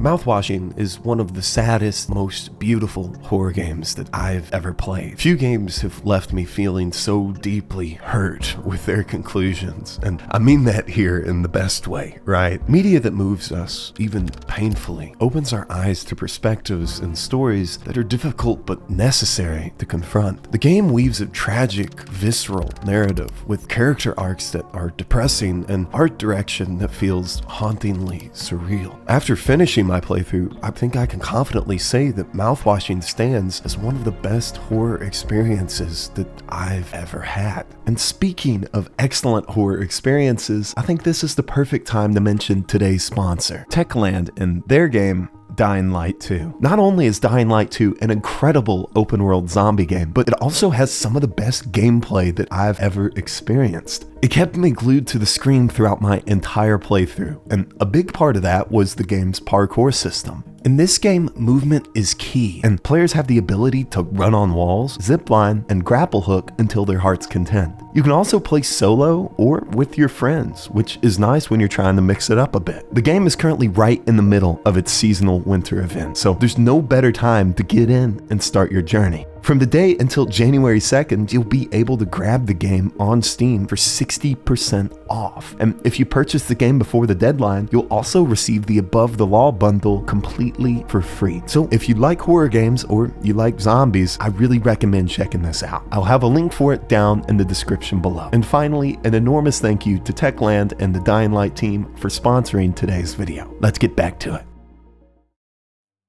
Mouthwashing is one of the saddest, most beautiful horror games that I've ever played. Few games have left me feeling so deeply hurt with their conclusions, and I mean that here in the best way, right? Media that moves us, even painfully, opens our eyes to perspectives and stories that are difficult but necessary to confront. The game weaves a tragic, visceral narrative with character arcs that are depressing and art direction that feels hauntingly surreal. After finishing my playthrough, I think I can confidently say that Mouthwashing stands as one of the best horror experiences that I've ever had. And speaking of excellent horror experiences, I think this is the perfect time to mention today's sponsor, Techland, and their game, Dying Light 2. Not only is Dying Light 2 an incredible open world zombie game, but it also has some of the best gameplay that I've ever experienced. It kept me glued to the screen throughout my entire playthrough, and a big part of that was the game's parkour system. In this game, movement is key, and players have the ability to run on walls, zipline, and grapple hook until their heart's content. You can also play solo or with your friends, which is nice when you're trying to mix it up a bit. The game is currently right in the middle of its seasonal winter event, so there's no better time to get in and start your journey. From today until January 2nd, you'll be able to grab the game on Steam for 60% off. And if you purchase the game before the deadline, you'll also receive the Above the Law bundle completely for free. So if you like horror games or you like zombies, I really recommend checking this out. I'll have a link for it down in the description below. And finally, an enormous thank you to Techland and the Dying Light team for sponsoring today's video. Let's get back to it.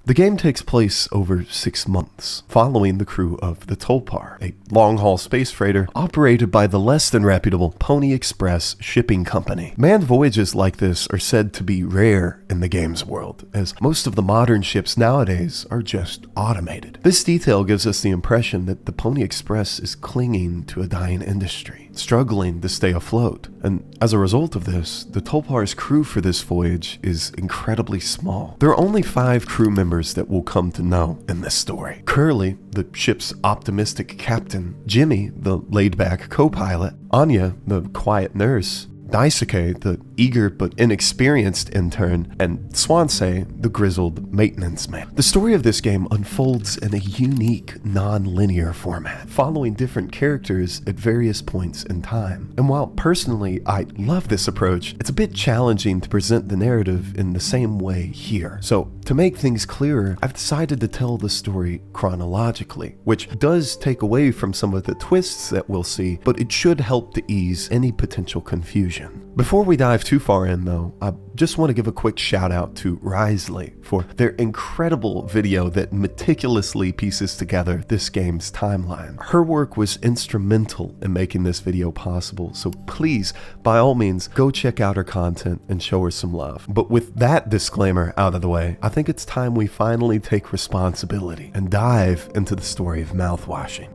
The game takes place over 6 months, following the crew of the Tulpar, a long-haul space freighter operated by the less than reputable Pony Express shipping company. Manned voyages like this are said to be rare in the game's world, as most of the modern ships nowadays are just automated. This detail gives us the impression that the Pony Express is clinging to a dying industry, struggling to stay afloat. And as a result of this, the Tulpar's crew for this voyage is incredibly small. There are only 5 crew members that we'll come to know in this story. Curly, the ship's optimistic captain, Jimmy, the laid-back co-pilot, Anya, the quiet nurse, Daisuke, the eager but inexperienced intern, and Swansea, the grizzled maintenance man. The story of this game unfolds in a unique, non-linear format, following different characters at various points in time. And while personally I love this approach, it's a bit challenging to present the narrative in the same way here. So to make things clearer, I've decided to tell the story chronologically, which does take away from some of the twists that we'll see, but it should help to ease any potential confusion. Before we dive too far in though, I just want to give a quick shout out to Risley for their incredible video that meticulously pieces together this game's timeline. Her work was instrumental in making this video possible, so please, by all means, go check out her content and show her some love. But with that disclaimer out of the way, I think it's time we finally take responsibility and dive into the story of Mouthwashing.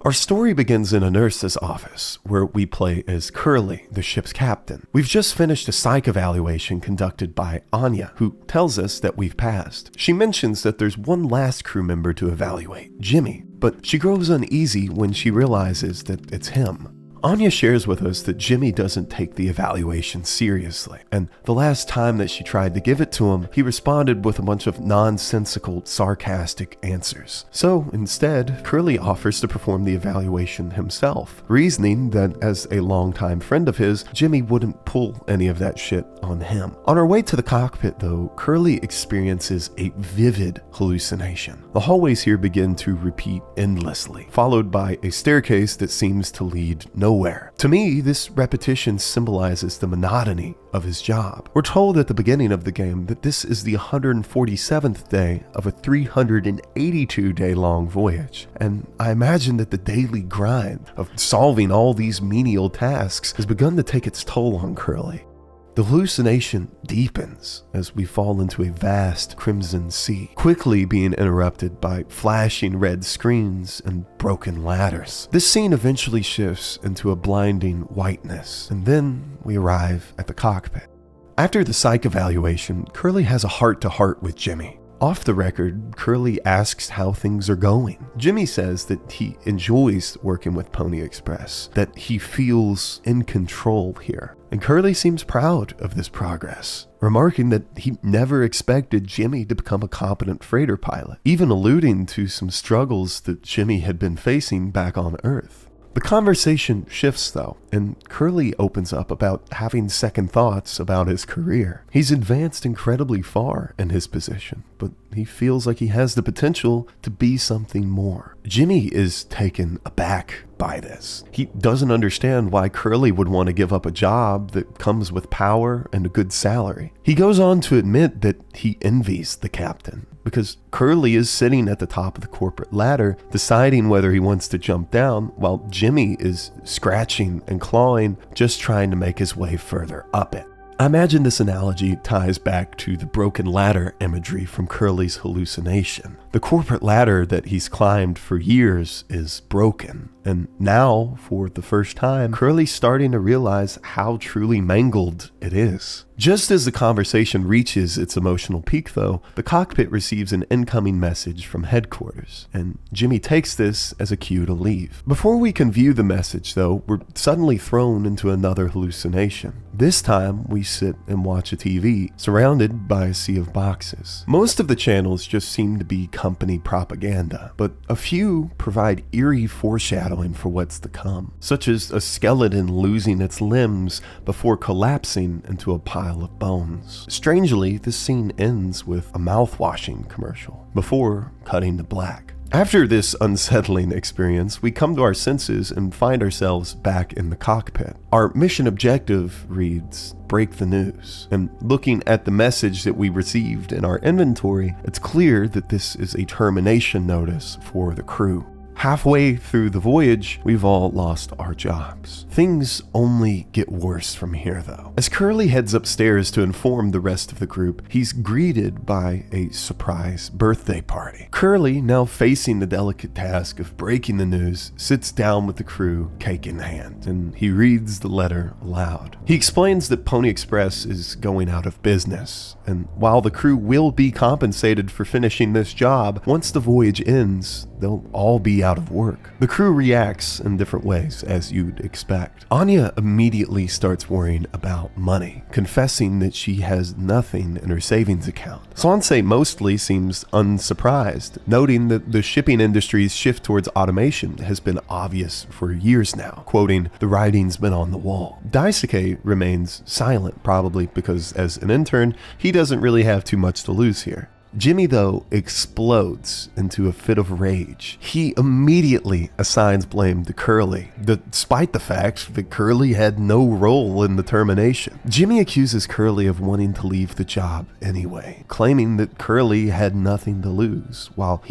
Our story begins in a nurse's office, where we play as Curly, the ship's captain. We've just finished a psych evaluation conducted by Anya, who tells us that we've passed. She mentions that there's one last crew member to evaluate, Jimmy, but she grows uneasy when she realizes that it's him. Anya shares with us that Jimmy doesn't take the evaluation seriously, and the last time that she tried to give it to him, he responded with a bunch of nonsensical, sarcastic answers. So instead, Curly offers to perform the evaluation himself, reasoning that as a longtime friend of his, Jimmy wouldn't pull any of that shit on him. On our way to the cockpit though, Curly experiences a vivid hallucination. The hallways here begin to repeat endlessly, followed by a staircase that seems to lead nowhere. To me, this repetition symbolizes the monotony of his job. We're told at the beginning of the game that this is the 147th day of a 382-day long voyage, and I imagine that the daily grind of solving all these menial tasks has begun to take its toll on Curly. The hallucination deepens as we fall into a vast crimson sea, quickly being interrupted by flashing red screens and broken ladders. This scene eventually shifts into a blinding whiteness, and then we arrive at the cockpit. After the psych evaluation, Curly has a heart-to-heart with Jimmy. Off the record, Curly asks how things are going. Jimmy says that he enjoys working with Pony Express, that he feels in control here. And Curly seems proud of this progress, remarking that he never expected Jimmy to become a competent freighter pilot, even alluding to some struggles that Jimmy had been facing back on Earth. The conversation shifts though, and Curly opens up about having second thoughts about his career. He's advanced incredibly far in his position, but he feels like he has the potential to be something more. Jimmy is taken aback by this. He doesn't understand why Curly would want to give up a job that comes with power and a good salary. He goes on to admit that he envies the captain, because Curly is sitting at the top of the corporate ladder, deciding whether he wants to jump down, while Jimmy is scratching and clawing, just trying to make his way further up it. I imagine this analogy ties back to the broken ladder imagery from Curly's hallucination. The corporate ladder that he's climbed for years is broken, and now, for the first time, Curly's starting to realize how truly mangled it is. Just as the conversation reaches its emotional peak though, the cockpit receives an incoming message from headquarters, and Jimmy takes this as a cue to leave. Before we can view the message though, we're suddenly thrown into another hallucination. This time, we sit and watch a TV, surrounded by a sea of boxes. Most of the channels just seem to be company propaganda, but a few provide eerie foreshadowing for what's to come, such as a skeleton losing its limbs before collapsing into a pile of bones. Strangely, this scene ends with a mouthwashing commercial, before cutting to black. After this unsettling experience, we come to our senses and find ourselves back in the cockpit. Our mission objective reads, break the news. And looking at the message that we received in our inventory, it's clear that this is a termination notice for the crew. Halfway through the voyage, we've all lost our jobs. Things only get worse from here though. As Curly heads upstairs to inform the rest of the group, he's greeted by a surprise birthday party. Curly, now facing the delicate task of breaking the news, sits down with the crew, cake in hand, and he reads the letter aloud. He explains that Pony Express is going out of business, and while the crew will be compensated for finishing this job, once the voyage ends, they'll all be out of work. The crew reacts in different ways, as you'd expect. Anya immediately starts worrying about money, confessing that she has nothing in her savings account. Swansea mostly seems unsurprised, noting that the shipping industry's shift towards automation has been obvious for years now, quoting, "The writing's been on the wall." Daisuke remains silent, probably because as an intern, he doesn't really have too much to lose here. Jimmy, though, explodes into a fit of rage. He immediately assigns blame to Curly, despite the fact that Curly had no role in the termination. Jimmy accuses Curly of wanting to leave the job anyway, claiming that Curly had nothing to lose, while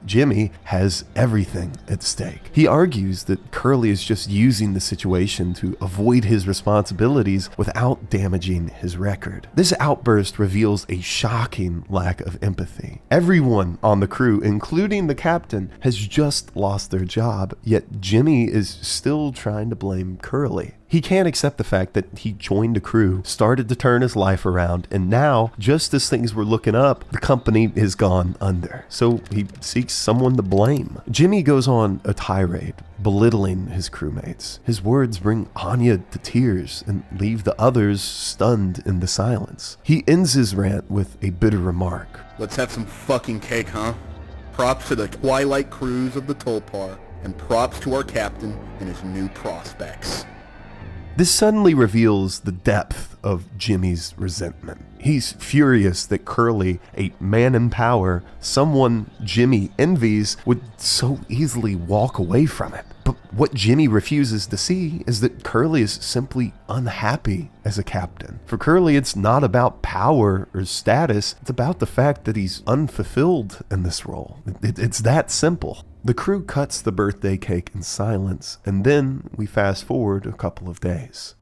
Jimmy has everything at stake. He argues that Curly is just using the situation to avoid his responsibilities without damaging his record. This outburst reveals a shocking lack of empathy. Everyone on the crew, including the captain, has just lost their job, yet Jimmy is still trying to blame Curly. He can't accept the fact that he joined the crew, started to turn his life around, and now, just as things were looking up, the company has gone under. So he seeks someone to blame. Jimmy goes on a tirade, belittling his crewmates. His words bring Anya to tears and leave the others stunned in the silence. He ends his rant with a bitter remark. "Let's have some fucking cake, huh? Props to the Twilight crews of the Tulpar, and props to our captain and his new prospects." This suddenly reveals the depth of Jimmy's resentment. He's furious that Curly, a man in power, someone Jimmy envies, would so easily walk away from it. But what Jimmy refuses to see is that Curly is simply unhappy as a captain. For Curly, it's not about power or status, it's about the fact that he's unfulfilled in this role. It's that simple. The crew cuts the birthday cake in silence, and then we fast forward a couple of days.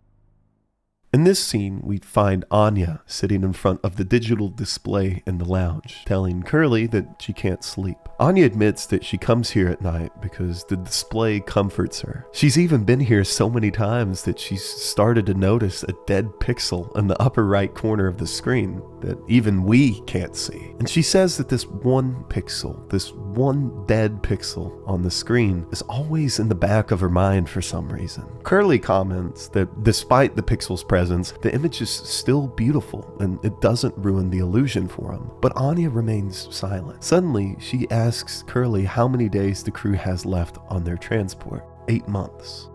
In this scene, we find Anya sitting in front of the digital display in the lounge, telling Curly that she can't sleep. Anya admits that she comes here at night because the display comforts her. She's even been here so many times that she's started to notice a dead pixel in the upper right corner of the screen that even we can't see. And she says that this one pixel, this one dead pixel on the screen is always in the back of her mind for some reason. Curly comments that despite the pixel's presence, the image is still beautiful and it doesn't ruin the illusion for him. But Anya remains silent. Suddenly, she asks Curly how many days the crew has left on their transport. 8 months.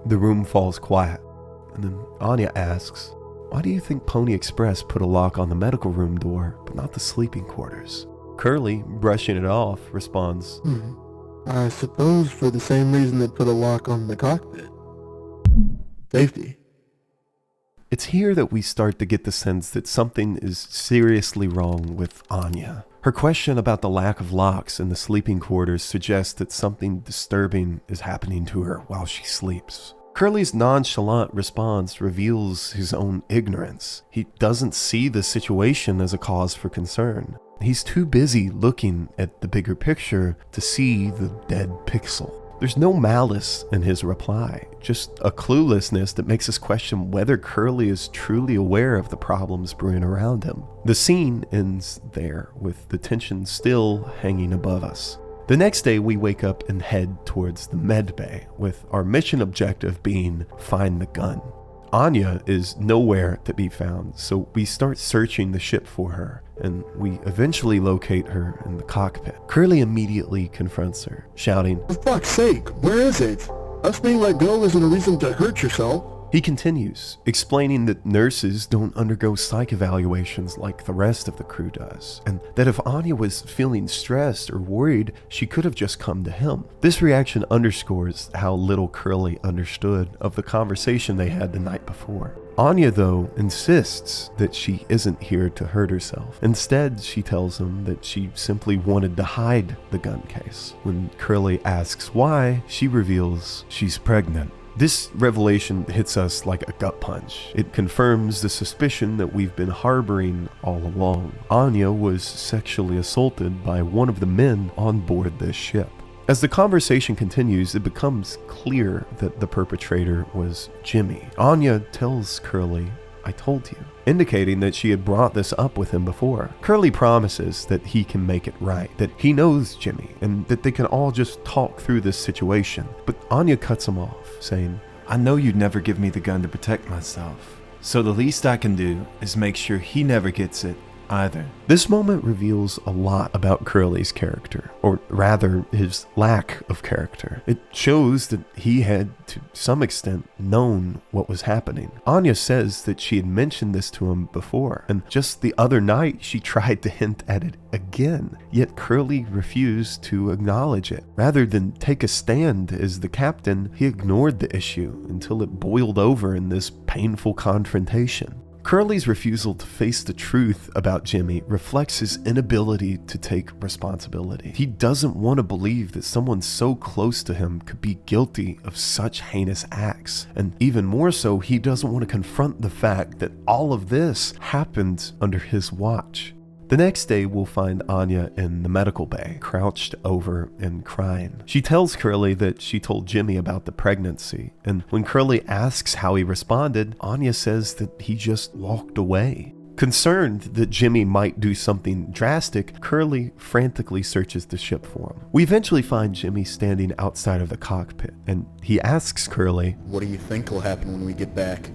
The room falls quiet, and then Anya asks, "Why do you think Pony Express put a lock on the medical room door, but not the sleeping quarters?" Curly, brushing it off, responds, I suppose for the same reason they put a lock on the cockpit. Safety. It's here that we start to get the sense that something is seriously wrong with Anya. Her question about the lack of locks in the sleeping quarters suggests that something disturbing is happening to her while she sleeps. Curly's nonchalant response reveals his own ignorance. He doesn't see the situation as a cause for concern. He's too busy looking at the bigger picture to see the dead pixel. There's no malice in his reply, just a cluelessness that makes us question whether Curly is truly aware of the problems brewing around him. The scene ends there, with the tension still hanging above us. The next day, we wake up and head towards the med bay, with our mission objective being find the gun. Anya is nowhere to be found, so we start searching the ship for her, and we eventually locate her in the cockpit. Curly immediately confronts her, shouting, For fuck's sake, where is it? Us being let go isn't a reason to hurt yourself. He continues, explaining that nurses don't undergo psych evaluations like the rest of the crew does, and that if Anya was feeling stressed or worried, she could have just come to him. This reaction underscores how little Curly understood of the conversation they had the night before. Anya, though, insists that she isn't here to hurt herself. Instead, she tells him that she simply wanted to hide the gun case. When Curly asks why, she reveals she's pregnant. This revelation hits us like a gut punch. It confirms the suspicion that we've been harboring all along. Anya was sexually assaulted by one of the men on board this ship. As the conversation continues, it becomes clear that the perpetrator was Jimmy. Anya tells Curly, "I told you," indicating that she had brought this up with him before. Curly promises that he can make it right, that he knows Jimmy, and that they can all just talk through this situation. But Anya cuts him off, saying, "I know you'd never give me the gun to protect myself, so the least I can do is make sure he never gets it either." This moment reveals a lot about Curly's character, or rather his lack of character. It shows that he had, to some extent, known what was happening. Anya says that she had mentioned this to him before, and just the other night she tried to hint at it again, yet Curly refused to acknowledge it. Rather than take a stand as the captain, he ignored the issue until it boiled over in this painful confrontation. Curly's refusal to face the truth about Jimmy reflects his inability to take responsibility. He doesn't want to believe that someone so close to him could be guilty of such heinous acts. And even more so, he doesn't want to confront the fact that all of this happened under his watch. The next day, we'll find Anya in the medical bay, crouched over and crying. She tells Curly that she told Jimmy about the pregnancy, and when Curly asks how he responded, Anya says that he just walked away. Concerned that Jimmy might do something drastic, Curly frantically searches the ship for him. We eventually find Jimmy standing outside of the cockpit, and he asks Curly, What do you think will happen when we get back?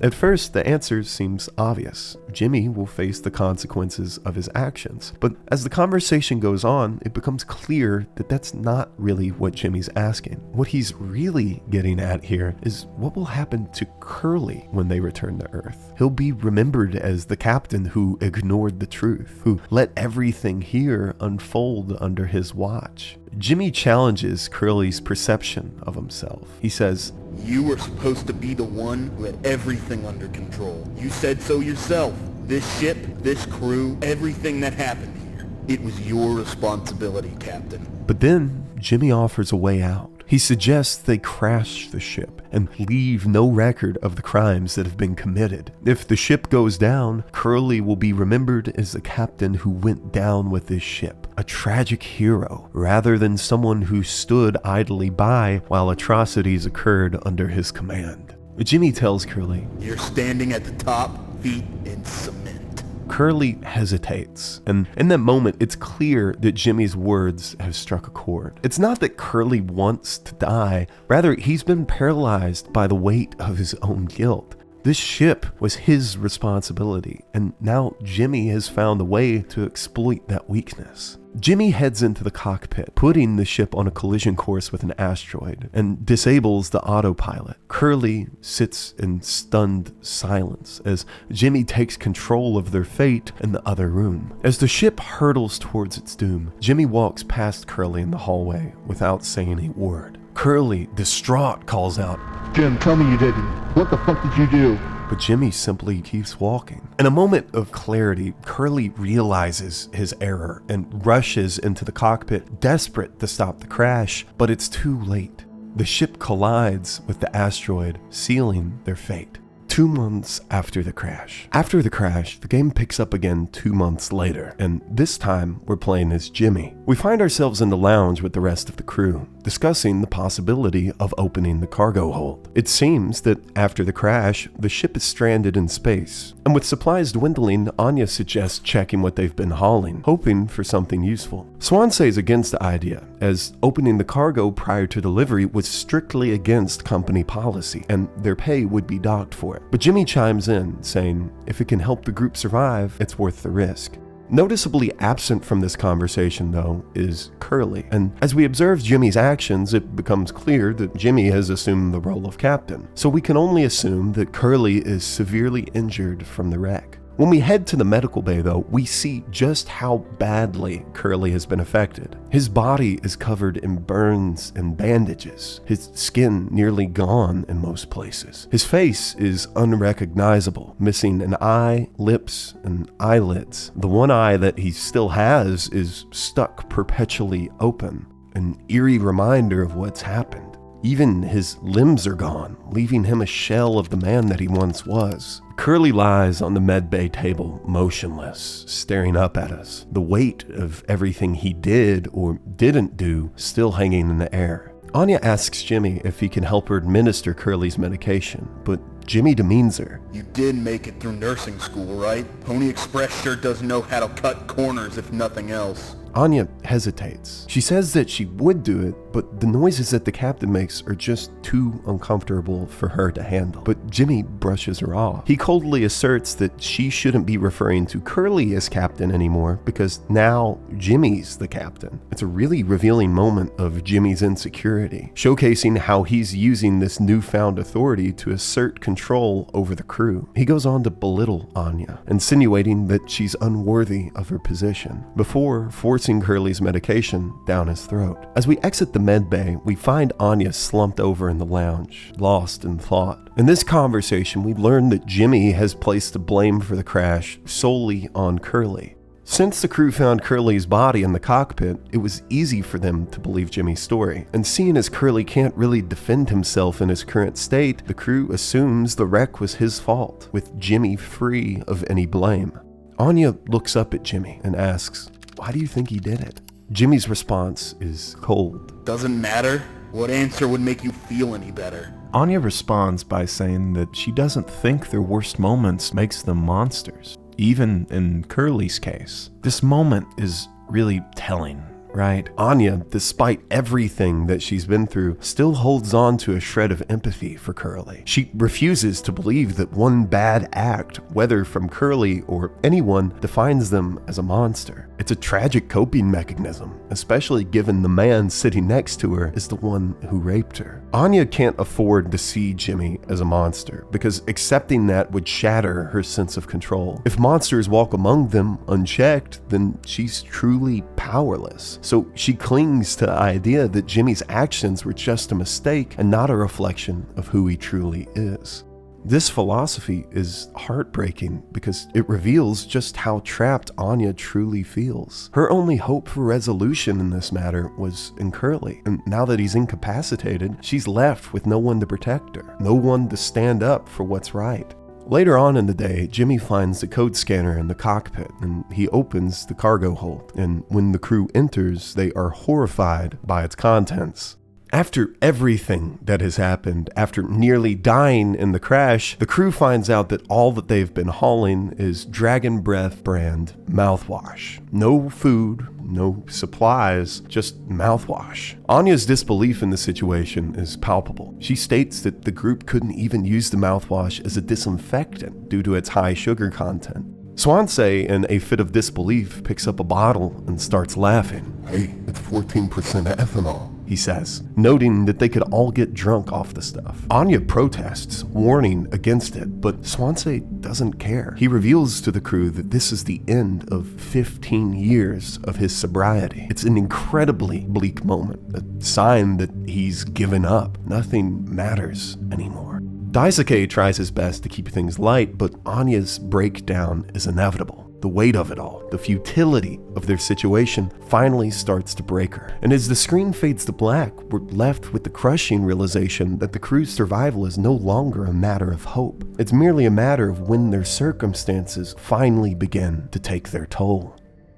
At first, the answer seems obvious. Jimmy will face the consequences of his actions. But as the conversation goes on, it becomes clear that that's not really what Jimmy's asking. What he's really getting at here is what will happen to Curly when they return to Earth. He'll be remembered as the captain who ignored the truth, who let everything here unfold under his watch. Jimmy challenges Curly's perception of himself. He says, You were supposed to be the one who had everything under control. You said so yourself. This ship, this crew, everything that happened here. It was your responsibility, Captain. But then Jimmy offers a way out. He suggests they crash the ship and leave no record of the crimes that have been committed. If the ship goes down, Curly will be remembered as the captain who went down with this ship, a tragic hero, rather than someone who stood idly by while atrocities occurred under his command. Jimmy tells Curly, "You're standing at the top, feet in cement." Curly hesitates, and in that moment, it's clear that Jimmy's words have struck a chord. It's not that Curly wants to die, rather he's been paralyzed by the weight of his own guilt. This ship was his responsibility, and now Jimmy has found a way to exploit that weakness. Jimmy heads into the cockpit, putting the ship on a collision course with an asteroid, and disables the autopilot. Curly sits in stunned silence as Jimmy takes control of their fate in the other room. As the ship hurtles towards its doom, Jimmy walks past Curly in the hallway without saying a word. Curly, distraught, calls out, "Jim, tell me you didn't. What the fuck did you do?" but Jimmy simply keeps walking. In a moment of clarity, Curly realizes his error and rushes into the cockpit, desperate to stop the crash, but it's too late. The ship collides with the asteroid, sealing their fate. 2 months after the crash. After the crash, the game picks up again 2 months later, and this time we're playing as Jimmy. We find ourselves in the lounge with the rest of the crew, discussing the possibility of opening the cargo hold. It seems that after the crash, the ship is stranded in space, and with supplies dwindling, Anya suggests checking what they've been hauling, hoping for something useful. Swansea is against the idea, as opening the cargo prior to delivery was strictly against company policy, and their pay would be docked for it. But Jimmy chimes in, saying, if it can help the group survive, it's worth the risk. Noticeably absent from this conversation, though, is Curly, and as we observe Jimmy's actions, it becomes clear that Jimmy has assumed the role of captain, so we can only assume that Curly is severely injured from the wreck. When we head to the medical bay, though, we see just how badly Curly has been affected. His body is covered in burns and bandages, his skin nearly gone in most places. His face is unrecognizable, missing an eye, lips, and eyelids. The one eye that he still has is stuck perpetually open, an eerie reminder of what's happened. Even his limbs are gone, leaving him a shell of the man that he once was. Curly lies on the medbay table, motionless, staring up at us, the weight of everything he did or didn't do still hanging in the air. Anya asks Jimmy if he can help her administer Curly's medication, but Jimmy demeans her. "You did make it through nursing school, right? Pony Express sure does know how to cut corners if nothing else." Anya hesitates. She says that she would do it, but the noises that the captain makes are just too uncomfortable for her to handle. But Jimmy brushes her off. He coldly asserts that she shouldn't be referring to Curly as captain anymore because now Jimmy's the captain. It's a really revealing moment of Jimmy's insecurity, showcasing how he's using this newfound authority to assert control over the crew. He goes on to belittle Anya, insinuating that she's unworthy of her position, before forcing Curly's medication down his throat. As we exit the med bay, we find Anya slumped over in the lounge, lost in thought. In this conversation, we learn that Jimmy has placed the blame for the crash solely on Curly. Since the crew found Curly's body in the cockpit, it was easy for them to believe Jimmy's story. And seeing as Curly can't really defend himself in his current state, the crew assumes the wreck was his fault, with Jimmy free of any blame. Anya looks up at Jimmy and asks, "Why do you think he did it?" Jimmy's response is cold. "Doesn't matter. What answer would make you feel any better?" Anya responds by saying that she doesn't think their worst moments makes them monsters, even in Curly's case. This moment is really telling, right? Anya, despite everything that she's been through, still holds on to a shred of empathy for Curly. She refuses to believe that one bad act, whether from Curly or anyone, defines them as a monster. It's a tragic coping mechanism, especially given the man sitting next to her is the one who raped her. Anya can't afford to see Jimmy as a monster, because accepting that would shatter her sense of control. If monsters walk among them unchecked, then she's truly powerless. So she clings to the idea that Jimmy's actions were just a mistake and not a reflection of who he truly is. This philosophy is heartbreaking because it reveals just how trapped Anya truly feels. Her only hope for resolution in this matter was in Curly, and now that he's incapacitated, she's left with no one to protect her, no one to stand up for what's right. Later on in the day, Jimmy finds the code scanner in the cockpit, and he opens the cargo hold, and when the crew enters, they are horrified by its contents. After everything that has happened, after nearly dying in the crash, the crew finds out that all that they've been hauling is Dragon Breath brand mouthwash. No food, no supplies, just mouthwash. Anya's disbelief in the situation is palpable. She states that the group couldn't even use the mouthwash as a disinfectant due to its high sugar content. Swansea, in a fit of disbelief, picks up a bottle and starts laughing. Hey, it's 14% ethanol, he says, noting that they could all get drunk off the stuff. Anya protests, warning against it, but Swansea doesn't care. He reveals to the crew that this is the end of 15 years of his sobriety. It's an incredibly bleak moment, a sign that he's given up. Nothing matters anymore. Daisuke tries his best to keep things light, but Anya's breakdown is inevitable. The weight of it all, the futility of their situation, finally starts to break her. And as the screen fades to black, we're left with the crushing realization that the crew's survival is no longer a matter of hope. It's merely a matter of when their circumstances finally begin to take their toll.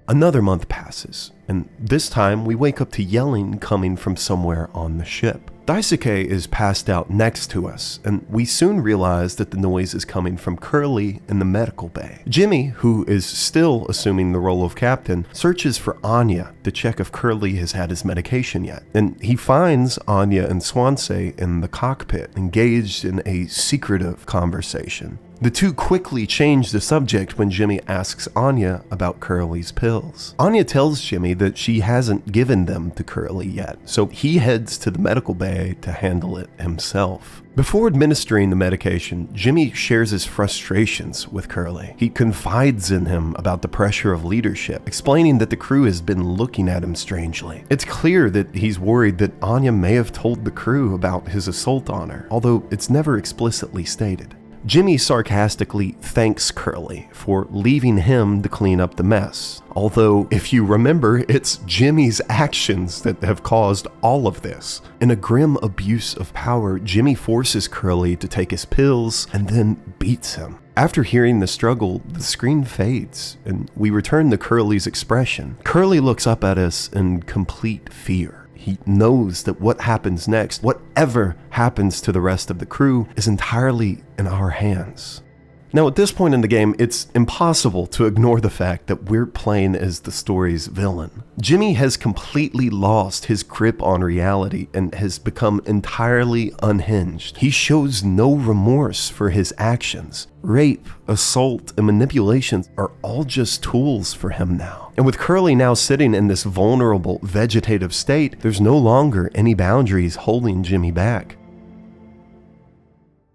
Another month passes, and this time we wake up to yelling coming from somewhere on the ship. Daisuke is passed out next to us, and we soon realize that the noise is coming from Curly in the medical bay. Jimmy, who is still assuming the role of captain, searches for Anya to check if Curly has had his medication yet, and he finds Anya and Swansea in the cockpit, engaged in a secretive conversation. The two quickly change the subject when Jimmy asks Anya about Curly's pills. Anya tells Jimmy that she hasn't given them to Curly yet, so he heads to the medical bay to handle it himself. Before administering the medication, Jimmy shares his frustrations with Curly. He confides in him about the pressure of leadership, explaining that the crew has been looking at him strangely. It's clear that he's worried that Anya may have told the crew about his assault on her, although it's never explicitly stated. Jimmy sarcastically thanks Curly for leaving him to clean up the mess. Although, if you remember, it's Jimmy's actions that have caused all of this. In a grim abuse of power, Jimmy forces Curly to take his pills and then beats him. After hearing the struggle, the screen fades, and we return to Curly's expression. Curly looks up at us in complete fear. He knows that what happens next, whatever happens to the rest of the crew, is entirely in our hands. Now, at this point in the game, it's impossible to ignore the fact that we're playing as the story's villain. Jimmy has completely lost his grip on reality and has become entirely unhinged. He shows no remorse for his actions. Rape, assault, and manipulation are all just tools for him now. And with Curly now sitting in this vulnerable, vegetative state, there's no longer any boundaries holding Jimmy back.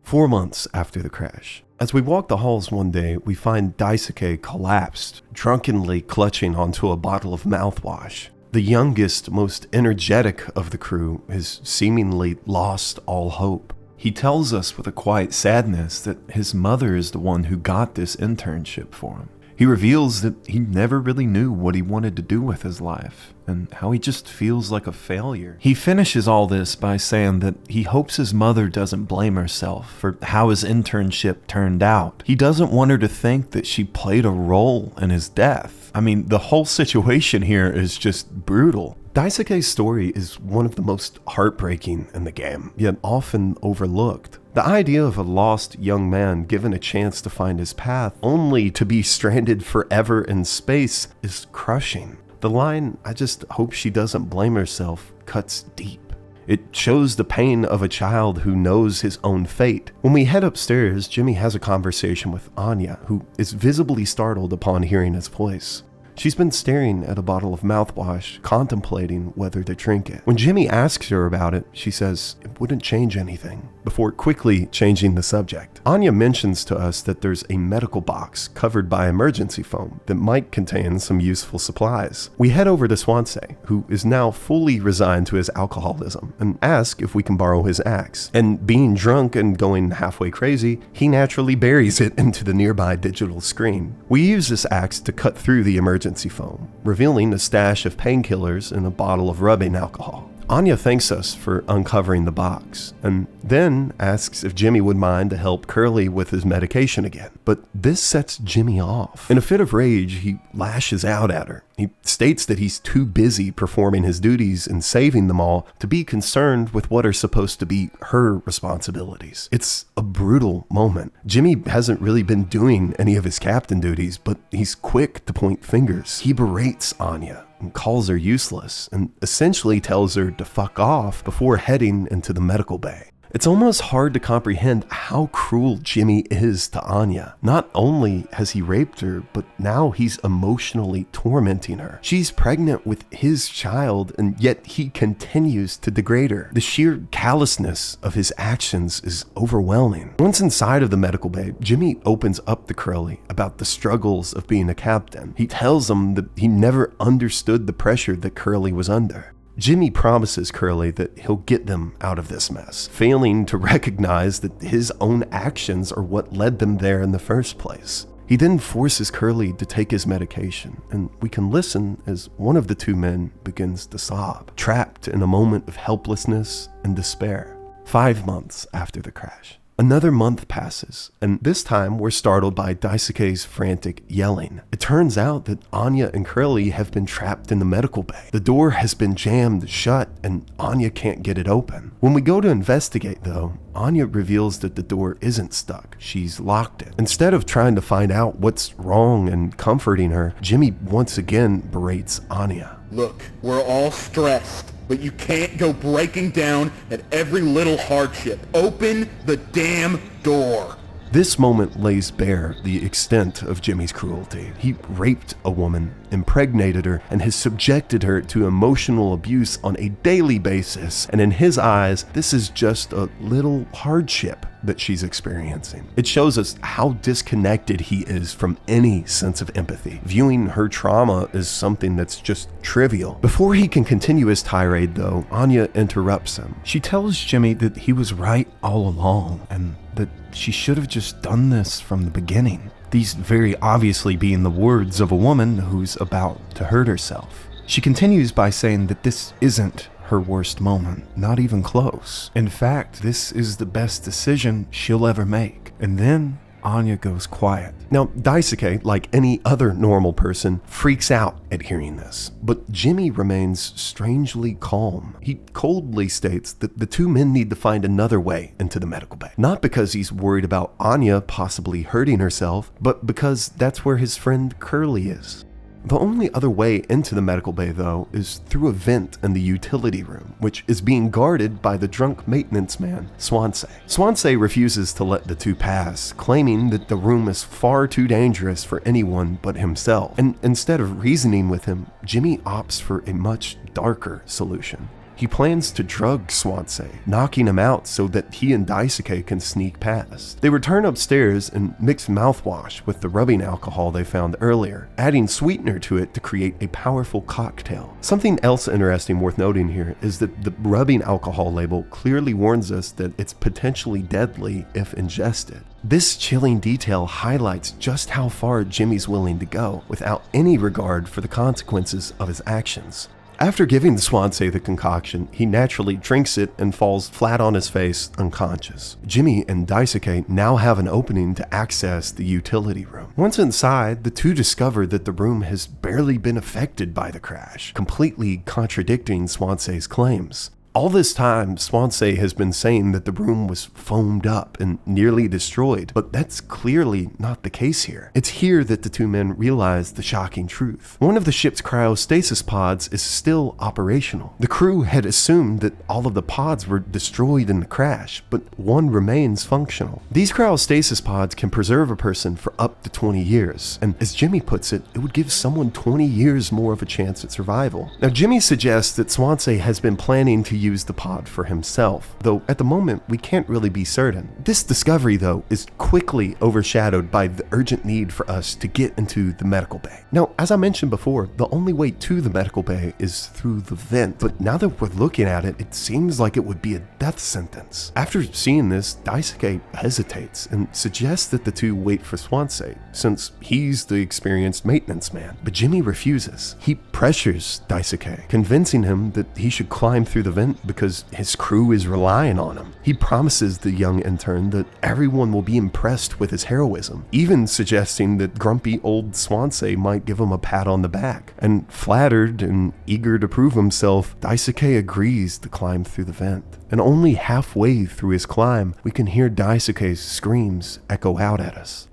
4 months after the crash, as we walk the halls one day, we find Daisuke collapsed, drunkenly clutching onto a bottle of mouthwash. The youngest, most energetic of the crew has seemingly lost all hope. He tells us with a quiet sadness that his mother is the one who got this internship for him. He reveals that he never really knew what he wanted to do with his life, and how he just feels like a failure. He finishes all this by saying that he hopes his mother doesn't blame herself for how his internship turned out. He doesn't want her to think that she played a role in his death. I mean, the whole situation here is just brutal. Daisuke's story is one of the most heartbreaking in the game, yet often overlooked. The idea of a lost young man given a chance to find his path, only to be stranded forever in space, is crushing. The line, "I just hope she doesn't blame herself," cuts deep. It shows the pain of a child who knows his own fate. When we head upstairs, Jimmy has a conversation with Anya, who is visibly startled upon hearing his voice. She's been staring at a bottle of mouthwash, contemplating whether to drink it. When Jimmy asks her about it, she says it wouldn't change anything, before quickly changing the subject. Anya mentions to us that there's a medical box covered by emergency foam that might contain some useful supplies. We head over to Swansea, who is now fully resigned to his alcoholism, and ask if we can borrow his axe. And being drunk and going halfway crazy, he naturally buries it into the nearby digital screen. We use this axe to cut through the emergency foam, revealing a stash of painkillers and a bottle of rubbing alcohol. Anya thanks us for uncovering the box, and then asks if Jimmy would mind to help Curly with his medication again. But this sets Jimmy off. In a fit of rage, he lashes out at her. He states that he's too busy performing his duties and saving them all to be concerned with what are supposed to be her responsibilities. It's a brutal moment. Jimmy hasn't really been doing any of his captain duties, but he's quick to point fingers. He berates Anya and calls her useless, and essentially tells her to fuck off before heading into the medical bay. It's almost hard to comprehend how cruel Jimmy is to Anya. Not only has he raped her, but now he's emotionally tormenting her. She's pregnant with his child, and yet he continues to degrade her. The sheer callousness of his actions is overwhelming. Once inside of the medical bay, Jimmy opens up to Curly about the struggles of being a captain. He tells him that he never understood the pressure that Curly was under. Jimmy promises Curly that he'll get them out of this mess, failing to recognize that his own actions are what led them there in the first place. He then forces Curly to take his medication, and we can listen as one of the two men begins to sob, trapped in a moment of helplessness and despair. 5 months after the crash. Another month passes, and this time we're startled by Daisuke's frantic yelling. It turns out that Anya and Curly have been trapped in the medical bay. The door has been jammed shut, and Anya can't get it open. When we go to investigate, though, Anya reveals that the door isn't stuck. She's locked it. Instead of trying to find out what's wrong and comforting her, Jimmy once again berates Anya. Look, we're all stressed, but you can't go breaking down at every little hardship. Open the damn door. This moment lays bare the extent of Jimmy's cruelty. He raped a woman, impregnated her, and has subjected her to emotional abuse on a daily basis. And in his eyes, this is just a little hardship that she's experiencing. It shows us how disconnected he is from any sense of empathy, viewing her trauma as something that's just trivial. Before he can continue his tirade, though, Anya interrupts him. She tells Jimmy that he was right all along, and that she should have just done this from the beginning. These very obviously being the words of a woman who's about to hurt herself. She continues by saying that this isn't her worst moment, not even close. In fact, this is the best decision she'll ever make. And then Anya goes quiet. Now, Daisuke, like any other normal person, freaks out at hearing this, but Jimmy remains strangely calm. He coldly states that the two men need to find another way into the medical bay, not because he's worried about Anya possibly hurting herself, but because that's where his friend Curly is. The only other way into the medical bay, though, is through a vent in the utility room, which is being guarded by the drunk maintenance man, Swansea. Swansea refuses to let the two pass, claiming that the room is far too dangerous for anyone but himself. And instead of reasoning with him, Jimmy opts for a much darker solution. He plans to drug Swansea, knocking him out so that he and Daisuke can sneak past. They return upstairs and mix mouthwash with the rubbing alcohol they found earlier, adding sweetener to it to create a powerful cocktail. Something else interesting worth noting here is that the rubbing alcohol label clearly warns us that it's potentially deadly if ingested. This chilling detail highlights just how far Jimmy's willing to go without any regard for the consequences of his actions. After giving Swansea the concoction, he naturally drinks it and falls flat on his face, unconscious. Jimmy and Daisuke now have an opening to access the utility room. Once inside, the two discover that the room has barely been affected by the crash, completely contradicting Swansea's claims. All this time, Swansea has been saying that the room was foamed up and nearly destroyed, but that's clearly not the case here. It's here that the two men realize the shocking truth. One of the ship's cryostasis pods is still operational. The crew had assumed that all of the pods were destroyed in the crash, but one remains functional. These cryostasis pods can preserve a person for up to 20 years, and as Jimmy puts it, it would give someone 20 years more of a chance at survival. Now, Jimmy suggests that Swansea has been planning to use the pod for himself, though at the moment we can't really be certain. This discovery, though, is quickly overshadowed by the urgent need for us to get into the medical bay. Now, as I mentioned before, the only way to the medical bay is through the vent, but now that we're looking at it, it seems like it would be a death sentence. After seeing this, Daisuke hesitates and suggests that the two wait for Swansea, since he's the experienced maintenance man. But Jimmy refuses. He pressures Daisuke, convincing him that he should climb through the vent because his crew is relying on him. He promises the young intern that everyone will be impressed with his heroism, even suggesting that grumpy old Swansea might give him a pat on the back. And flattered and eager to prove himself, Daisuke agrees to climb through the vent. And only halfway through his climb, we can hear Daisuke's screams echo out at us.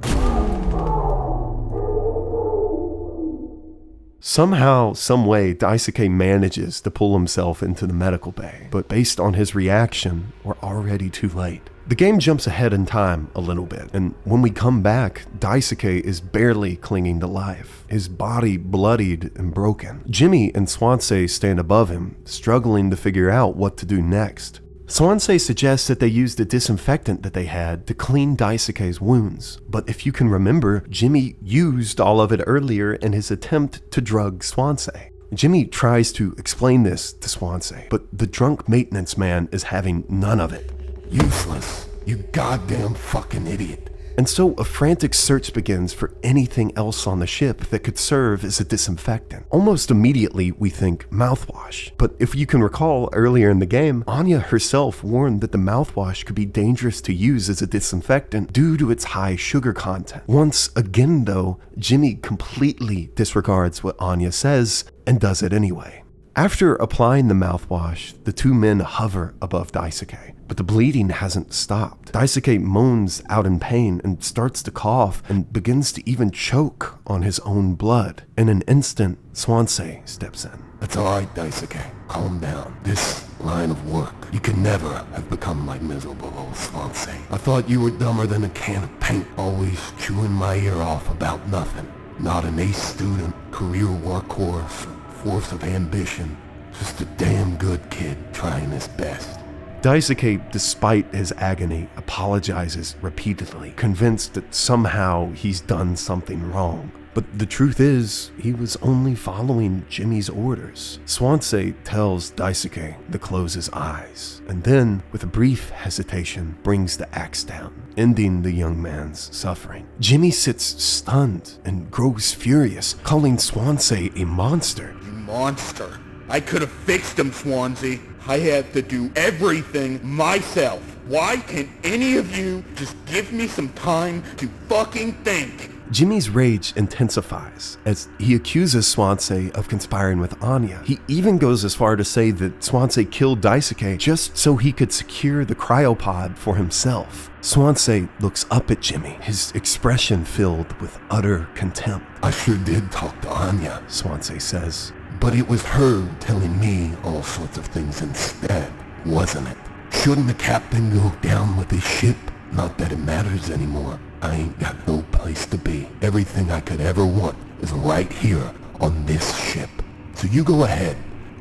Somehow, someway, Daisuke manages to pull himself into the medical bay, but based on his reaction, we're already too late. The game jumps ahead in time a little bit, and when we come back, Daisuke is barely clinging to life, his body bloodied and broken. Jimmy and Swansea stand above him, struggling to figure out what to do next. Swansea suggests that they use the disinfectant that they had to clean Daisuke's wounds, but if you can remember, Jimmy used all of it earlier in his attempt to drug Swansea. Jimmy tries to explain this to Swansea, but the drunk maintenance man is having none of it. Useless, you goddamn fucking idiot. And so a frantic search begins for anything else on the ship that could serve as a disinfectant. Almost immediately, we think mouthwash. But if you can recall earlier in the game, Anya herself warned that the mouthwash could be dangerous to use as a disinfectant due to its high sugar content. Once again, though, Jimmy completely disregards what Anya says and does it anyway. After applying the mouthwash, the two men hover above Daisuke, but the bleeding hasn't stopped. Daisuke moans out in pain and starts to cough and begins to even choke on his own blood. In an instant, Swansea steps in. It's alright, Daisuke. Calm down. This line of work, you can never have become like miserable old Swansea. I thought you were dumber than a can of paint, always chewing my ear off about nothing. Not an ace student, career workhorse, force of ambition, just a damn good kid trying his best. Daisuke, despite his agony, apologizes repeatedly, convinced that somehow he's done something wrong. But the truth is, he was only following Jimmy's orders. Swansea tells Daisuke to close his eyes, and then, with a brief hesitation, brings the axe down, ending the young man's suffering. Jimmy sits stunned and grows furious, calling Swansea a monster. Monster. I could have fixed him, Swansea. I had to do everything myself. Why can't any of you just give me some time to fucking think? Jimmy's rage intensifies as he accuses Swansea of conspiring with Anya. He even goes as far to say that Swansea killed Daisuke just so he could secure the cryopod for himself. Swansea looks up at Jimmy, his expression filled with utter contempt. I sure did talk to Anya, Swansea says. but it was her telling me all sorts of things instead, wasn't it? Shouldn't the captain go down with his ship? Not that it matters anymore. I ain't got no place to be. Everything I could ever want is right here on this ship. So you go ahead,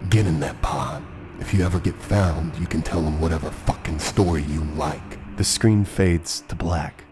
get in that pod. If you ever get found, you can tell them whatever fucking story you like. The screen fades to black.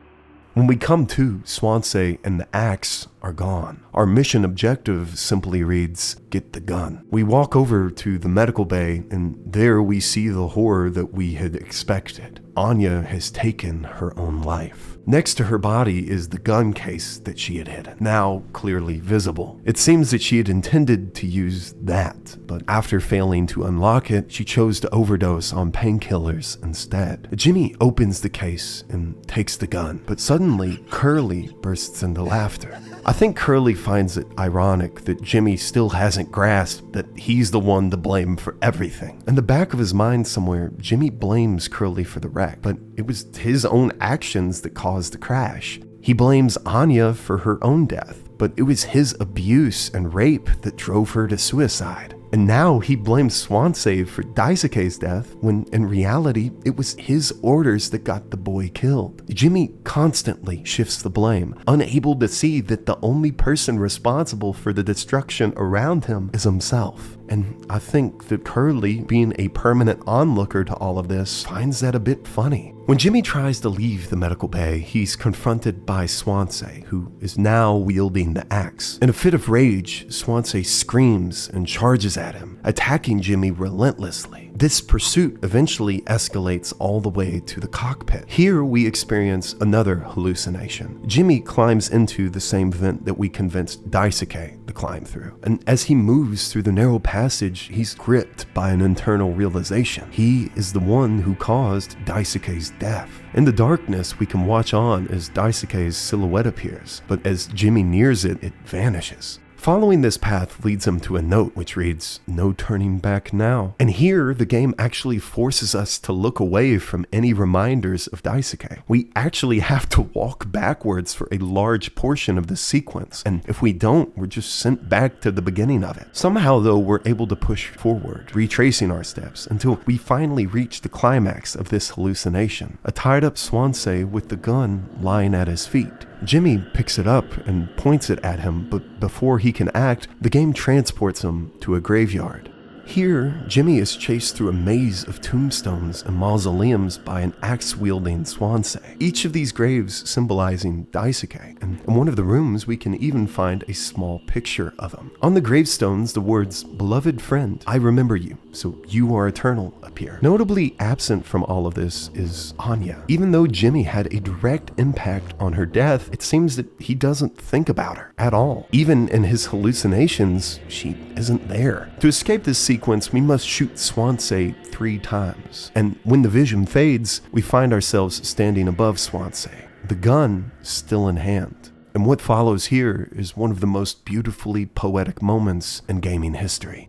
When we come to, Swansea and the axe are gone. Our mission objective simply reads, get the gun. We walk over to the medical bay, and there we see the horror that we had expected. Anya has taken her own life. Next to her body is the gun case that she had hidden, now clearly visible. It seems that she had intended to use that, but after failing to unlock it, she chose to overdose on painkillers instead. Jimmy opens the case and takes the gun, but suddenly Curly bursts into laughter. I think Curly finds it ironic that Jimmy still hasn't grasped that he's the one to blame for everything. In the back of his mind somewhere, Jimmy blames Curly for the wreck, but it was his own actions that caused the crash. He blames Anya for her own death, but it was his abuse and rape that drove her to suicide. And now he blames Swansea for Daisuke's death, when in reality, it was his orders that got the boy killed. Jimmy constantly shifts the blame, unable to see that the only person responsible for the destruction around him is himself. And I think that Curly, being a permanent onlooker to all of this, finds that a bit funny. When Jimmy tries to leave the medical bay, he's confronted by Swansea, who is now wielding the axe. In a fit of rage, Swansea screams and charges at him, attacking Jimmy relentlessly. This pursuit eventually escalates all the way to the cockpit. Here we experience another hallucination. Jimmy climbs into the same vent that we convinced Daisuke to climb through. And as he moves through the narrow passage, he's gripped by an internal realization. He is the one who caused Daisuke's death. In the darkness, we can watch on as Daisuke's silhouette appears, but as Jimmy nears it, it vanishes. Following this path leads him to a note which reads, "No turning back now." And here, the game actually forces us to look away from any reminders of Daisuke. We actually have to walk backwards for a large portion of the sequence, and if we don't, we're just sent back to the beginning of it. Somehow, though, we're able to push forward, retracing our steps until we finally reach the climax of this hallucination, a tied-up Swansea with the gun lying at his feet. Jimmy picks it up and points it at him, but before he can act, the game transports him to a graveyard. Here, Jimmy is chased through a maze of tombstones and mausoleums by an axe-wielding Swansea, each of these graves symbolizing Daisuke, and in one of the rooms we can even find a small picture of him. On the gravestones, the words, "Beloved friend, I remember you, so you are eternal," appear. Notably absent from all of this is Anya. Even though Jimmy had a direct impact on her death, it seems that he doesn't think about her at all. Even in his hallucinations, she isn't there. To escape this sequence, we must shoot Swansea 3 times. And when the vision fades, we find ourselves standing above Swansea, the gun still in hand. And what follows here is one of the most beautifully poetic moments in gaming history.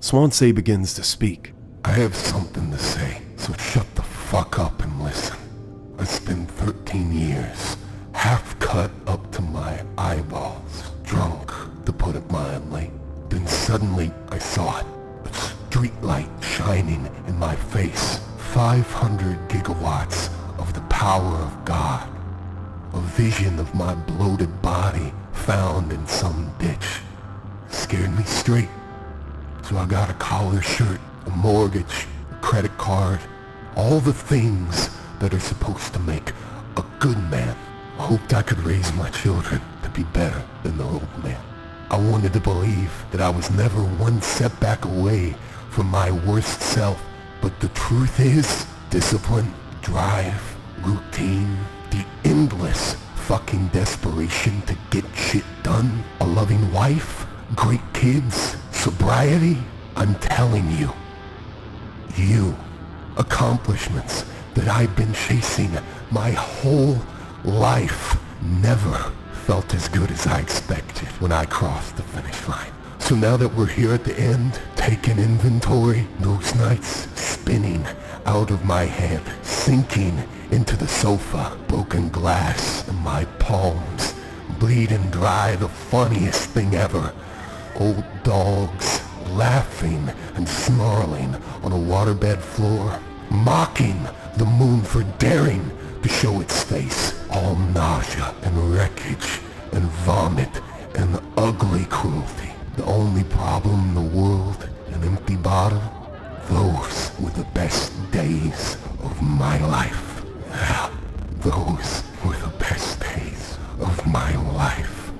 Swansea begins to speak. I have something to say, so shut the fuck up and listen. I spent 13 years, half cut up to my eyeballs, drunk, to put it mildly. Then suddenly I saw it. A street light shining in my face. 500 gigawatts of the power of God. A vision of my bloated body found in some ditch. Scared me straight. So I got a collar shirt, a mortgage, a credit card, all the things that are supposed to make a good man. I hoped I could raise my children to be better than the old man. I wanted to believe that I was never one setback away from my worst self, but the truth is, discipline, drive, routine, the endless fucking desperation to get shit done, a loving wife, great kids, sobriety, I'm telling you, accomplishments that I've been chasing my whole life never felt as good as I expected when I crossed the finish line. So now that we're here at the end, taking inventory, those nights spinning out of my head, sinking into the sofa, broken glass in my palms, bleeding dry, the funniest thing ever. Old dogs laughing and snarling on a waterbed floor, mocking the moon for daring to show its face. All nausea and wreckage and vomit and ugly cruelty. The only problem in the world, an empty bottle. Those were the best days of my life. Those were the best days of my life.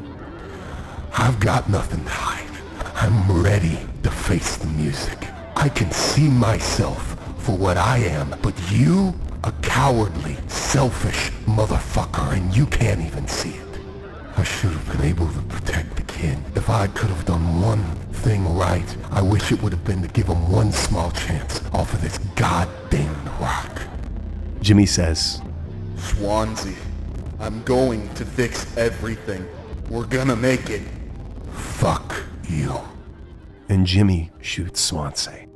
I've got nothing to hide. I'm ready to face the music. I can see myself for what I am, but you a cowardly, selfish motherfucker, and you can't even see it. I should have been able to protect the kid. If I could have done one thing right, I wish it would have been to give him one small chance off of this goddamn rock. Jimmy says, Swansea, I'm going to fix everything. We're gonna make it. Fuck you. and Jimmy shoots Swansea.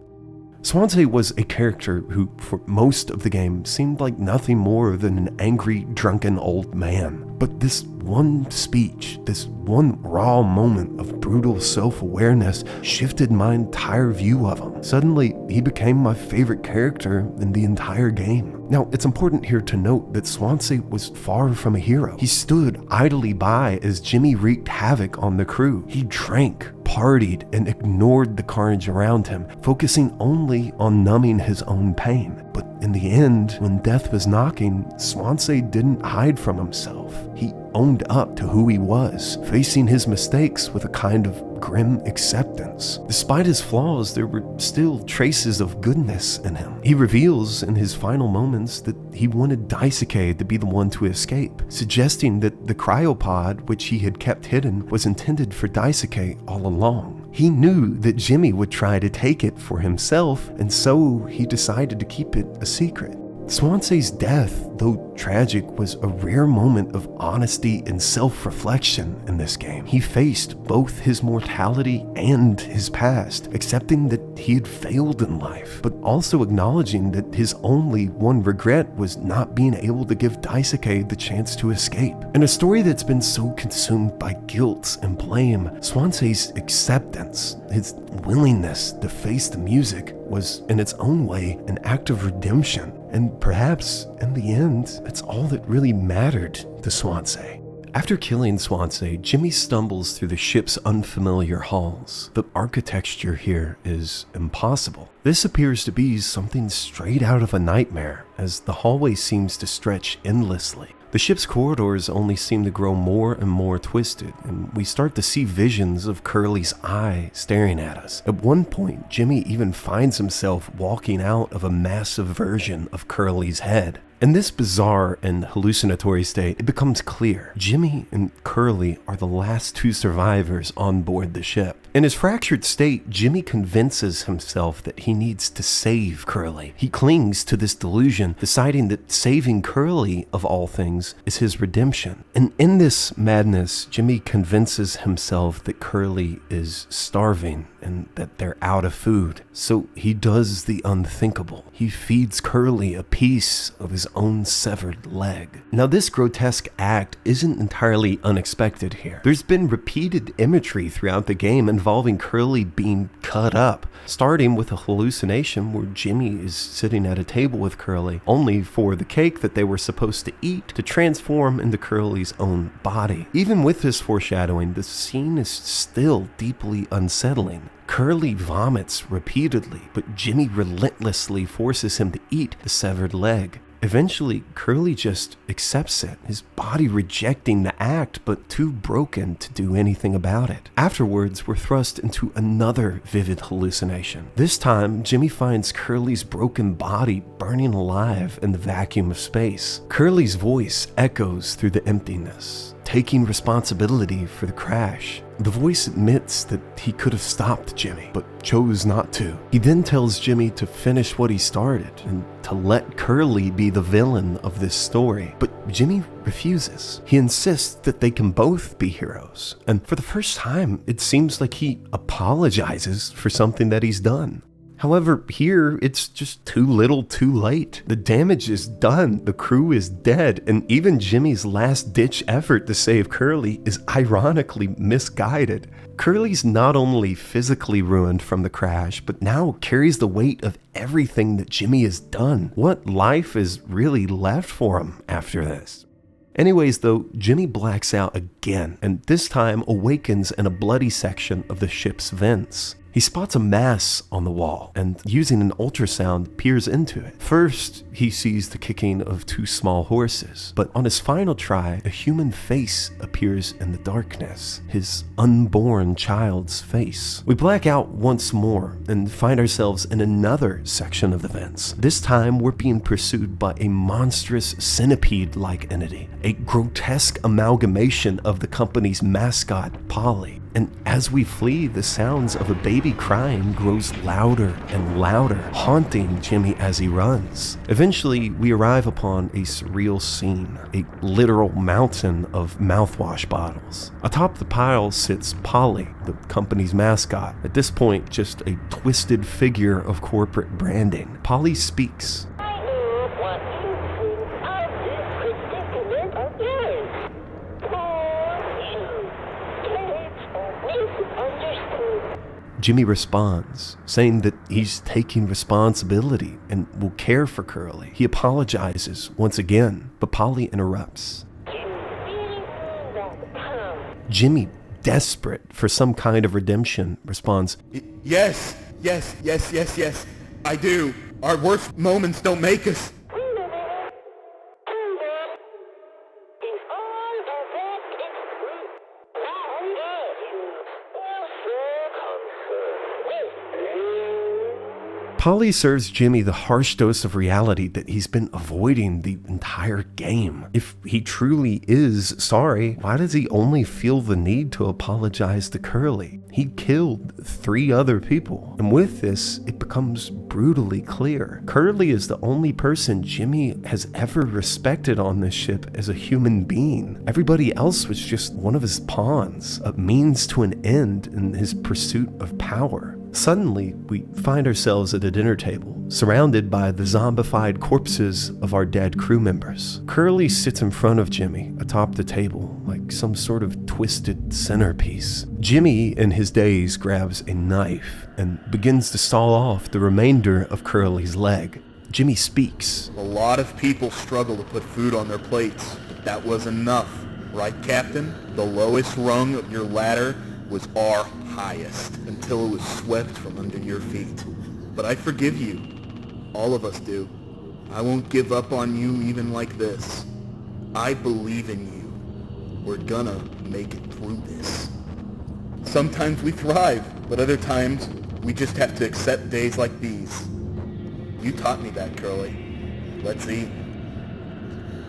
Swansea was a character who, for most of the game, seemed like nothing more than an angry, drunken old man. But this one speech, this one raw moment of brutal self-awareness shifted my entire view of him. Suddenly, he became my favorite character in the entire game. Now, it's important here to note that Swansea was far from a hero. He stood idly by as Jimmy wreaked havoc on the crew. He drank, partied, and ignored the carnage around him, focusing only on numbing his own pain. But in the end, when death was knocking, Swansea didn't hide from himself. He owned up to who he was, facing his mistakes with a kind of grim acceptance. Despite his flaws, there were still traces of goodness in him. He reveals in his final moments that he wanted Daisuke to be the one to escape, suggesting that the cryopod, which he had kept hidden, was intended for Daisuke all along. He knew that Jimmy would try to take it for himself, and so he decided to keep it a secret. Swansea's death, though tragic, was a rare moment of honesty and self-reflection in this game. He faced both his mortality and his past, accepting that he had failed in life, but also acknowledging that his only one regret was not being able to give Daisuke the chance to escape. In a story that's been so consumed by guilt and blame, Swansea's acceptance, his willingness to face the music, was in its own way an act of redemption. And perhaps, in the end, that's all that really mattered to Swansea. After killing Swansea, Jimmy stumbles through the ship's unfamiliar halls. The architecture here is impossible. This appears to be something straight out of a nightmare, as the hallway seems to stretch endlessly. The ship's corridors only seem to grow more and more twisted, and we start to see visions of Curly's eye staring at us. At one point, Jimmy even finds himself walking out of a massive version of Curly's head. In this bizarre and hallucinatory state, it becomes clear Jimmy and Curly are the last two survivors on board the ship. In his fractured state, Jimmy convinces himself that he needs to save Curly. He clings to this delusion, deciding that saving Curly, of all things, is his redemption. And in this madness, Jimmy convinces himself that Curly is starving and that they're out of food. So he does the unthinkable. He feeds Curly a piece of his own severed leg. Now, this grotesque act isn't entirely unexpected here. There's been repeated imagery throughout the game involving Curly being cut up, starting with a hallucination where Jimmy is sitting at a table with Curly, only for the cake that they were supposed to eat to transform into Curly's own body. Even with this foreshadowing, the scene is still deeply unsettling. Curly vomits repeatedly, but Jimmy relentlessly forces him to eat the severed leg. Eventually, Curly just accepts it, his body rejecting the act, but too broken to do anything about it. Afterwards, we're thrust into another vivid hallucination. This time, Jimmy finds Curly's broken body burning alive in the vacuum of space. Curly's voice echoes through the emptiness, taking responsibility for the crash. The voice admits that he could have stopped Jimmy, but chose not to. He then tells Jimmy to finish what he started and to let Curly be the villain of this story. But Jimmy refuses. He insists that they can both be heroes. And for the first time, it seems like he apologizes for something that he's done. However, here, it's just too little too late. The damage is done, the crew is dead, and even Jimmy's last-ditch effort to save Curly is ironically misguided. Curly's not only physically ruined from the crash, but now carries the weight of everything that Jimmy has done. What life is really left for him after this? Anyways, though, Jimmy blacks out again, and this time awakens in a bloody section of the ship's vents. He spots a mass on the wall and, using an ultrasound, peers into it. First, he sees the kicking of 2 small horses, but on his final try, a human face appears in the darkness, his unborn child's face. We black out once more and find ourselves in another section of the vents. This time, we're being pursued by a monstrous centipede-like entity, a grotesque amalgamation of the company's mascot, Polly. And as we flee, the sounds of a baby crying grows louder and louder, haunting Jimmy as he runs. Eventually, we arrive upon a surreal scene, a literal mountain of mouthwash bottles. Atop the pile sits Polly, the company's mascot, at this point just a twisted figure of corporate branding. Polly speaks. Jimmy responds, saying that he's taking responsibility and will care for Curly. He apologizes once again, but Polly interrupts. Jimmy, desperate for some kind of redemption, responds, Yes, I do. Our worst moments don't make us. Polly serves Jimmy the harsh dose of reality that he's been avoiding the entire game. If he truly is sorry, why does he only feel the need to apologize to Curly? He killed 3 other people. And with this, it becomes brutally clear. Curly is the only person Jimmy has ever respected on this ship as a human being. Everybody else was just one of his pawns, a means to an end in his pursuit of power. Suddenly, we find ourselves at a dinner table, surrounded by the zombified corpses of our dead crew members. Curly sits in front of Jimmy, atop the table, like some sort of twisted centerpiece. Jimmy, in his daze, grabs a knife and begins to saw off the remainder of Curly's leg. Jimmy speaks. A lot of people struggle to put food on their plates, but that was enough. Right, Captain? The lowest rung of your ladder was our highest until it was swept from under your feet. But I forgive you. All of us do. I won't give up on you even like this. I believe in you. We're gonna make it through this. Sometimes we thrive, but other times we just have to accept days like these. You taught me that, Curly. Let's eat.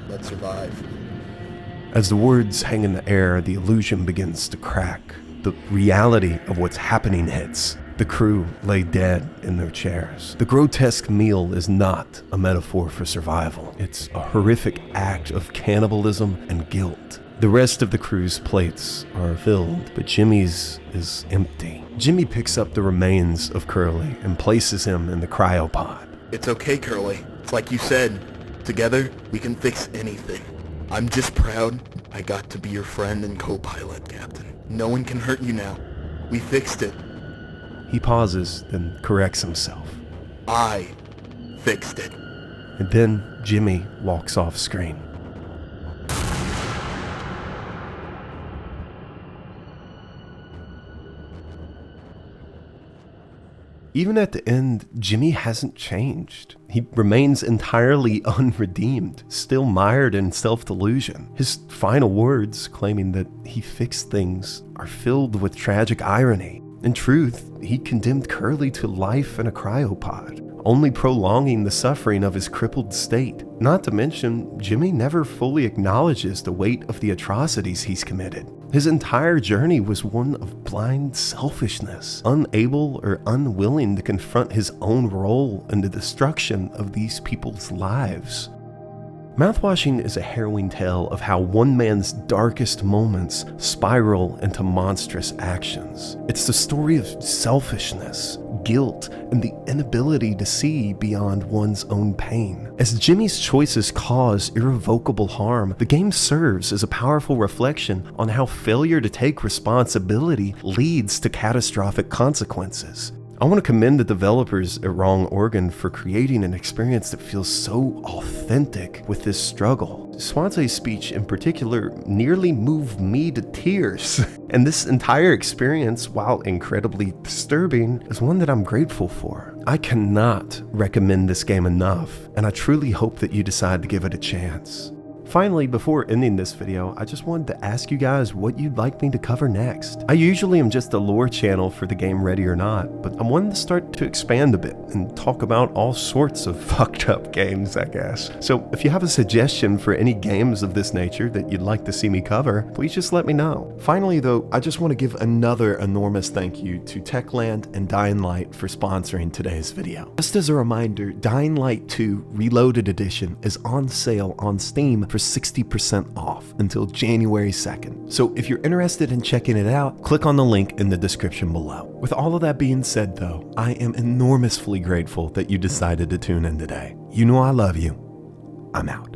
Let's survive. As the words hang in the air, the illusion begins to crack. The reality of what's happening hits. The crew lay dead in their chairs. The grotesque meal is not a metaphor for survival. It's a horrific act of cannibalism and guilt. The rest of the crew's plates are filled, but Jimmy's is empty. Jimmy picks up the remains of Curly and places him in the cryopod. It's okay, Curly. It's like you said. Together, we can fix anything. I'm just proud I got to be your friend and co-pilot, Captain. No one can hurt you now. We fixed it. He pauses, then corrects himself. I fixed it. And then Jimmy walks off screen. Even at the end, Jimmy hasn't changed. He remains entirely unredeemed, still mired in self-delusion. His final words, claiming that he fixed things, are filled with tragic irony. In truth, he condemned Curly to life in a cryopod, only prolonging the suffering of his crippled state. Not to mention, Jimmy never fully acknowledges the weight of the atrocities he's committed. His entire journey was one of blind selfishness, unable or unwilling to confront his own role in the destruction of these people's lives. Mouthwashing is a harrowing tale of how one man's darkest moments spiral into monstrous actions. It's the story of selfishness, guilt, and the inability to see beyond one's own pain. As Jimmy's choices cause irrevocable harm, the game serves as a powerful reflection on how failure to take responsibility leads to catastrophic consequences. I want to commend the developers at Wrong Organ for creating an experience that feels so authentic with this struggle. Swansea's speech in particular nearly moved me to tears. And this entire experience, while incredibly disturbing, is one that I'm grateful for. I cannot recommend this game enough, and I truly hope that you decide to give it a chance. Finally, before ending this video, I just wanted to ask you guys what you'd like me to cover next. I usually am just a lore channel for the game Ready or Not, but I'm wanting to start to expand a bit and talk about all sorts of fucked up games, I guess. So if you have a suggestion for any games of this nature that you'd like to see me cover, please just let me know. Finally though, I just want to give another enormous thank you to Techland and Dying Light for sponsoring today's video. Just as a reminder, Dying Light 2 Reloaded Edition is on sale on Steam for 60% off until January 2nd. So if you're interested in checking it out, click on the link in the description below. With all of that being said though, I am enormously grateful that you decided to tune in today. You know I love you. I'm out.